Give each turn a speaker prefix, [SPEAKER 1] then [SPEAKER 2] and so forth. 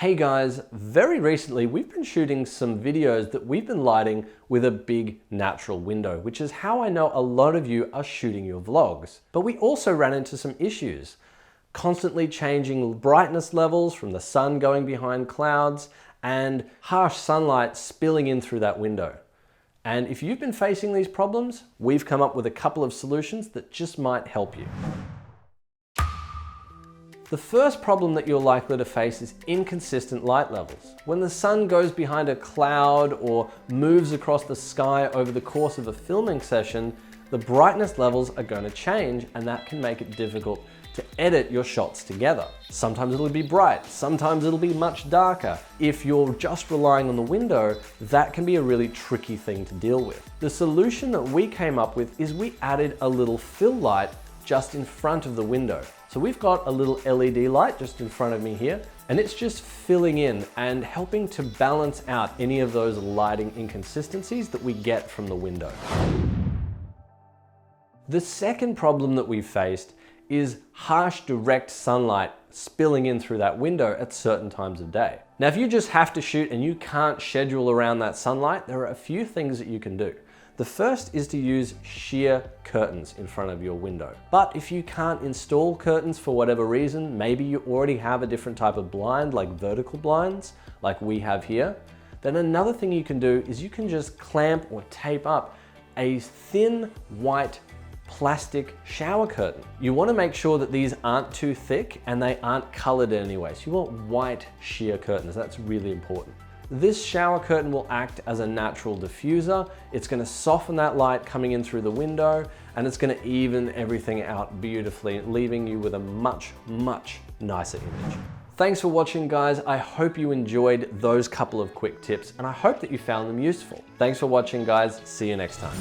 [SPEAKER 1] Hey guys, very recently we've been shooting some videos that we've been lighting with a big natural window, which is how I know a lot of you are shooting your vlogs. But we also ran into some issues. Constantly changing brightness levels from the sun going behind clouds and harsh sunlight spilling in through that window. And if you've been facing these problems, we've come up with a couple of solutions that just might help you. The first problem that you're likely to face is inconsistent light levels. When the sun goes behind a cloud or moves across the sky over the course of a filming session, the brightness levels are going to change, and that can make it difficult to edit your shots together. Sometimes it'll be bright, sometimes it'll be much darker. If you're just relying on the window, that can be a really tricky thing to deal with. The solution that we came up with is we added a little fill light just in front of the window. So we've got a little LED light just in front of me here, and it's just filling in and helping to balance out any of those lighting inconsistencies that we get from the window. The second problem that we've faced is harsh direct sunlight spilling in through that window at certain times of day. Now, if you just have to shoot and you can't schedule around that sunlight, there are a few things that you can do. The first is to use sheer curtains in front of your window. But if you can't install curtains for whatever reason, maybe you already have a different type of blind, like vertical blinds, like we have here, then another thing you can do is you can just clamp or tape up a thin white plastic shower curtain. You want to make sure that these aren't too thick and they aren't colored in any way. So you want white sheer curtains, that's really important. This shower curtain will act as a natural diffuser. It's going to soften that light coming in through the window, and it's going to even everything out beautifully, leaving you with a much, much nicer image. Thanks for watching, guys. I hope you enjoyed those couple of quick tips, and I hope that you found them useful. Thanks for watching, guys. See you next time.